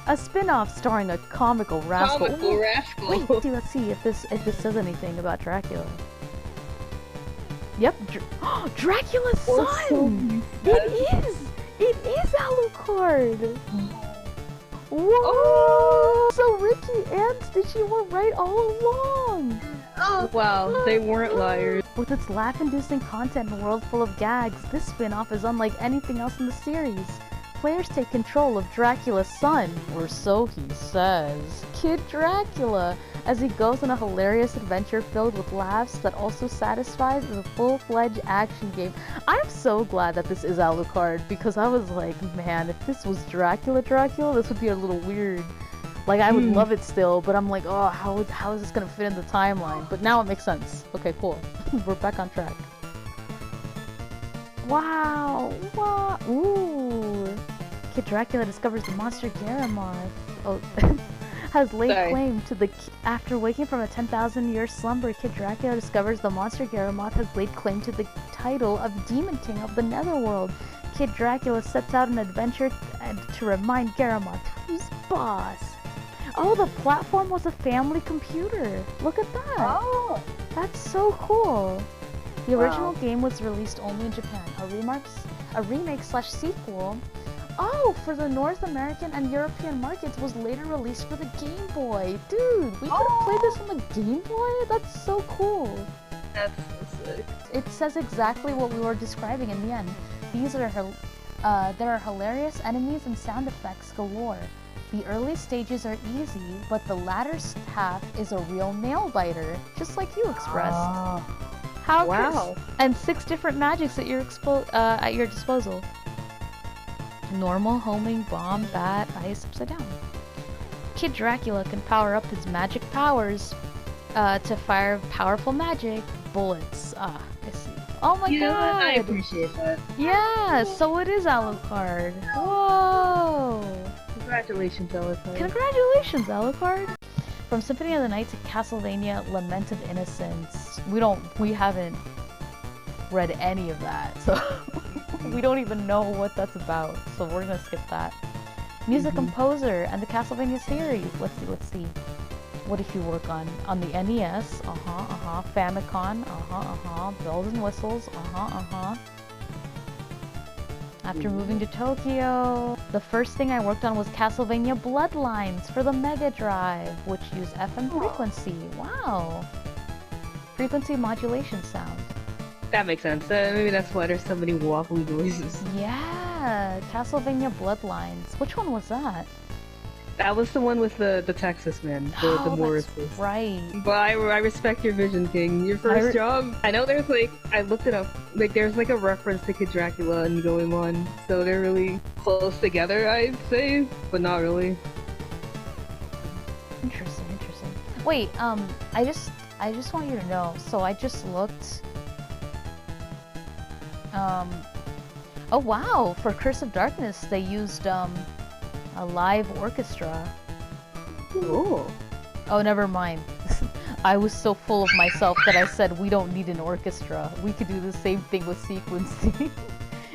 A spin-off starring a comical rascal. Comical rascal. Wait, dude, let's see if this says anything about Dracula. Yep, Dracula's son! It is! It is Alucard! Whoa! Oh! So Ricky and Stitchy were right all along! Oh wow, they weren't liars. With its laugh-inducing content and a world full of gags, this spin-off is unlike anything else in the series. Players take control of Dracula's son, or so he says, Kid Dracula, as he goes on a hilarious adventure filled with laughs that also satisfies as a full-fledged action game. I'm so glad that this is Alucard, because I was like, man, if this was Dracula, this would be a little weird. Like, I would love it still, but I'm like, oh, how is this gonna fit in the timeline? But now it makes sense. Okay, cool. We're back on track. Wow! Wow! Ooh! Kid Dracula discovers the monster Garamoth. Oh, has laid claim to the... After waking from a 10,000-year slumber, Kid Dracula discovers the monster Garamoth has laid claim to the title of Demon King of the Netherworld. Kid Dracula sets out an adventure to remind Garamoth who's boss. Oh, the platform was a family computer. Look at that. Oh! That's so cool. The original game was released only in Japan. A remake/sequel, for the North American and European markets was later released for the Game Boy. Dude, we could have played this on the Game Boy? That's so cool. That's so sick. It says exactly what we were describing in the end. There are hilarious enemies and sound effects galore. The early stages are easy, but the latter half is a real nail-biter, just like you expressed. How wow. And 6 different magics at your disposal. Normal, homing, bomb, bat, ice, upside down. Kid Dracula can power up his magic powers to fire powerful magic bullets. I see. Oh my god! I appreciate that. Yeah, so it is Alucard. Whoa! Congratulations, Alucard. Congratulations, Alucard! From Symphony of the Night to Castlevania Lament of Innocence, we haven't read any of that, so we don't even know what that's about, so we're gonna skip that. Music composer and the Castlevania series. Let's see. What if you work on the NES? Famicom? Bells and whistles? After moving to Tokyo, the first thing I worked on was Castlevania Bloodlines for the Mega Drive, which used FM frequency. Wow! Frequency modulation sound. That makes sense. Maybe that's why there's so many wobbly noises. Yeah! Castlevania Bloodlines. Which one was that? That was the one with the Texas man, the Morris. Right. But I respect your vision, King. Your first job. I know there's I looked it up. There's a reference to Kid Dracula and going on, so they're really close together, I'd say, but not really. Interesting. Wait, I just want you to know. So I just looked. Oh wow! For Curse of Darkness, they used a live orchestra. Oh. Oh, never mind. I was so full of myself that I said we don't need an orchestra. We could do the same thing with sequencing.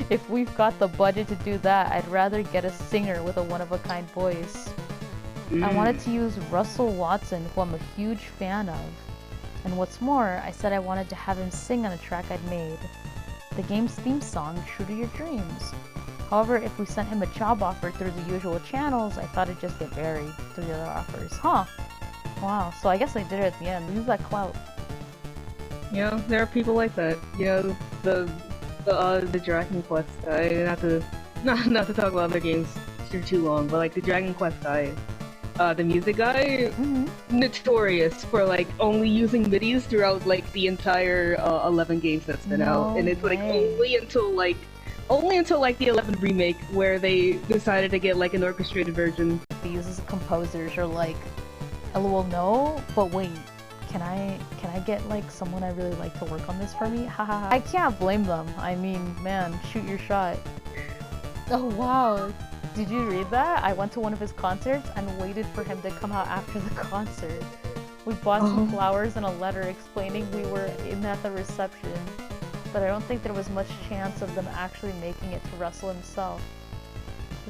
If we've got the budget to do that, I'd rather get a singer with a one-of-a-kind voice. I wanted to use Russell Watson, who I'm a huge fan of. And what's more, I said I wanted to have him sing on a track I'd made. The game's theme song, True to Your Dreams. However, if we sent him a job offer through the usual channels, I thought it'd just get buried through the other offers. Huh. Wow, so I guess I did it at the end. Use that clout. You know, there are people like that. You know, the Dragon Quest guy, not to talk about other games for too long, but like the Dragon Quest guy, the music guy, notorious for only using MIDIs throughout the entire 11 games that's been out, and it's only until the 11th remake where they decided to get an orchestrated version. He uses composers are LOL no, but wait, can I get someone I really like to work on this for me? Haha. I can't blame them. I mean, man, shoot your shot. Oh wow. Did you read that? I went to one of his concerts and waited for him to come out after the concert. We bought some flowers and a letter explaining we were in at the reception. But I don't think there was much chance of them actually making it to Russell himself.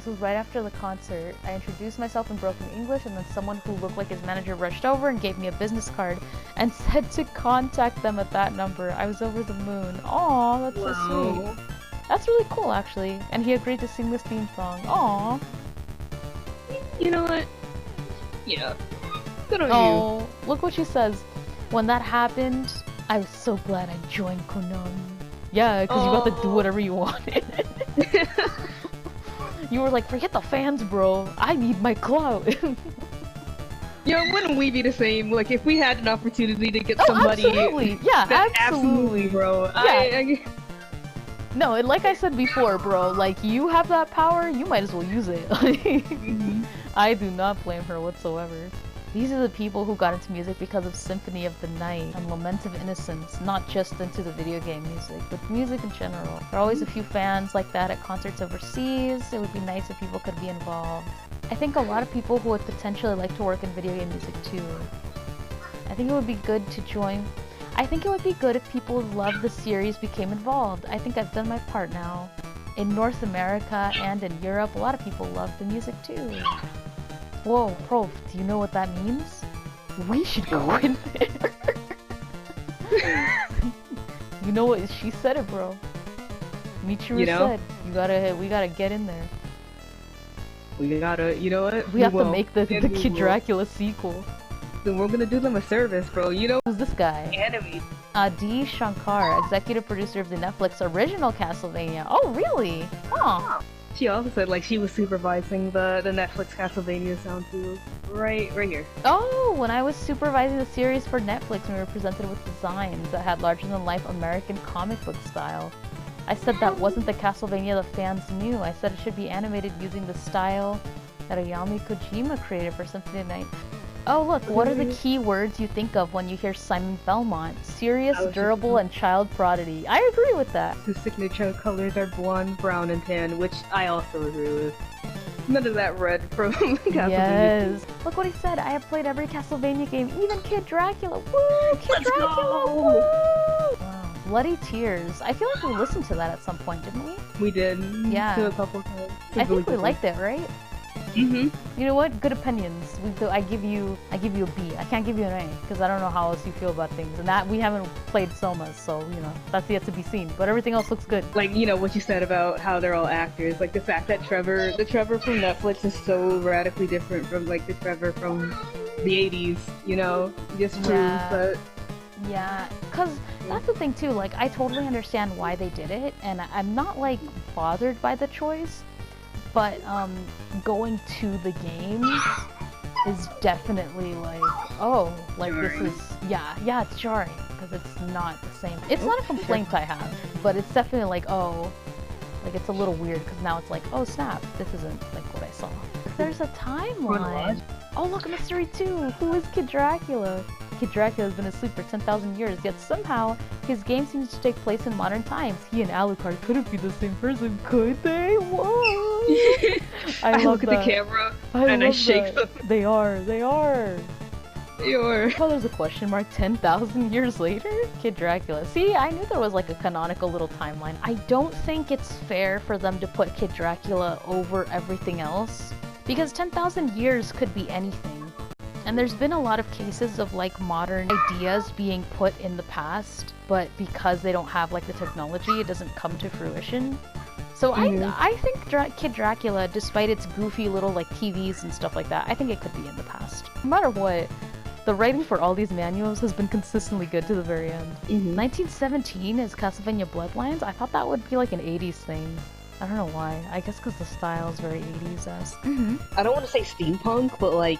This was right after the concert. I introduced myself in broken English, and then someone who looked like his manager rushed over and gave me a business card and said to contact them at that number. I was over the moon. Aw, that's so sweet. That's really cool, actually. And he agreed to sing this theme song. Aw. You know what? Yeah. Good on you. Oh, look what she says. When that happened, I was so glad I joined Konami. Yeah, because you got to do whatever you wanted. You were like, forget the fans, bro. I need my clout. Yo, wouldn't we be the same? Like, if we had an opportunity to get somebody... absolutely. Yeah, absolutely. Bro. Yeah. No, and like I said before, bro, like, you have that power, you might as well use it. I do not blame her whatsoever. These are the people who got into music because of Symphony of the Night and Lament of Innocence, not just into the video game music, but music in general. There are always a few fans like that at concerts overseas. It would be nice if people could be involved. I think a lot of people who would potentially like to work in video game music too. I think it would be good to join. I think it would be good if people who love the series became involved. I think I've done my part now. In North America and in Europe, a lot of people love the music too. Whoa, Prof, do you know what that means? We should go in there. You know what? She said it, bro. Michiru said, we gotta get in there. We gotta, you know what? We have to make the Kid Dracula sequel. Then we're gonna do them a service, bro. You know who's this guy? Anime. D. Shankar, executive producer of the Netflix original Castlevania. Oh, really? Huh. She also said like she was supervising the Netflix Castlevania sound too. Right here. Oh, when I was supervising the series for Netflix, we were presented with designs that had larger-than-life American comic book style. I said that wasn't the Castlevania the fans knew. I said it should be animated using the style that Ayami Kojima created for Symphony of the Night. Oh look, what are the key words you think of when you hear Simon Belmont? Serious, durable, and child prodigy. I agree with that. His signature colors are blonde, brown, and tan, which I also agree with. None of that red from Castlevania. Yes. Look what he said. I have played every Castlevania game, even Kid Dracula. Woo! Kid Dracula! Woo! Wow. Bloody Tears. I feel like we listened to that at some point, didn't we? We did. Yeah. To a couple times. I think we liked it, right? Mm-hmm. You know what? Good opinions. I give you a B. I can't give you an A because I don't know how else you feel about things. And that we haven't played Soma's, so you know that's yet to be seen. But everything else looks good. Like you know what you said about how they're all actors. Like the fact that the Trevor from Netflix is so radically different from like the Trevor from the '80s. You know, just proves that. Yeah, because that's the thing too. Like I totally understand why they did it, and I'm not like bothered by the choice. But going to the games is definitely like, oh, like jarring. This is, yeah, it's jarring because it's not the same. It's not a complaint I have, but it's definitely like, oh, like it's a little weird because now it's like, oh snap, this isn't like what I saw. There's a timeline. Oh look, Mystery 2, who is Kid Dracula? Kid Dracula has been asleep for 10,000 years, yet somehow his game seems to take place in modern times. He and Alucard couldn't be the same person, could they? Whoa! I look at the camera and I shake them. They are. Oh, there's a question mark 10,000 years later? Kid Dracula. See, I knew there was like a canonical little timeline. I don't think it's fair for them to put Kid Dracula over everything else, because 10,000 years could be anything. And there's been a lot of cases of like modern ideas being put in the past, but because they don't have like the technology, it doesn't come to fruition. So I think Kid Dracula, despite its goofy little like TVs and stuff like that, I think it could be in the past. No matter what, the writing for all these manuals has been consistently good to the very end. 1917 is Castlevania Bloodlines. I thought that would be like an 80s thing. I don't know why. I guess because the style is very 80s-esque. I don't want to say steampunk, but like,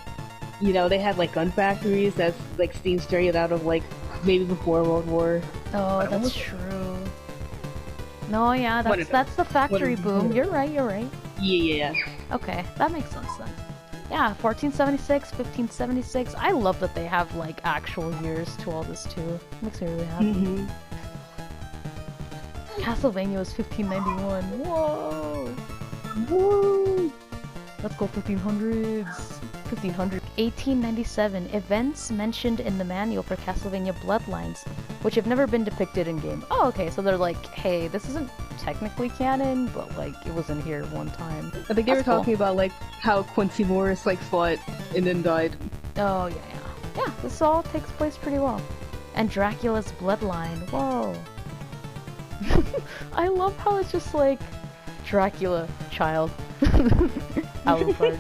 you know, they had like gun factories that's like steam straight out of like maybe before World War. Oh, that's true. No, yeah, that's the factory boom. You're right. Yeah. Okay, that makes sense then. Yeah, 1476, 1576. I love that they have like actual years to all this too. Makes me really happy. Castlevania was 1591. Whoa! Woo! Let's go 1500s. 1500. 1897. Events mentioned in the manual for Castlevania Bloodlines, which have never been depicted in game. Oh, okay, so they're like, hey, this isn't technically canon, but like, it was in here one time. I think they were talking about like how Quincy Morris like fought and then died. Oh, yeah. Yeah, this all takes place pretty well. And Dracula's bloodline. Whoa. I love how it's just like Dracula, child. Alucard.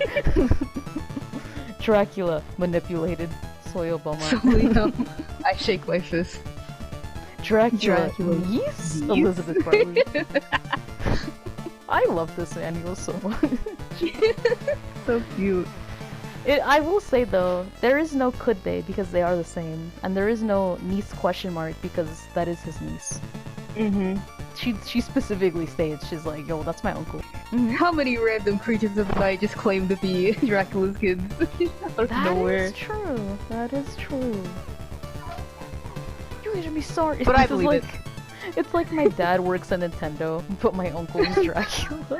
Dracula, manipulated. Soil Beaumont. I shake my fist. Dracula. Yes? Elizabeth Bartley. I love this annual so much. So cute. I will say though, there is no could they because they are the same, and there is no niece question mark because that is his niece. Mm-hmm. She specifically states, she's like, yo, that's my uncle. Mm-hmm. How many random creatures of the night just claim to be Dracula's kids out of nowhere? That is true. That is true. You should be sorry. But I believe it. It's like my dad works at Nintendo, but my uncle is Dracula.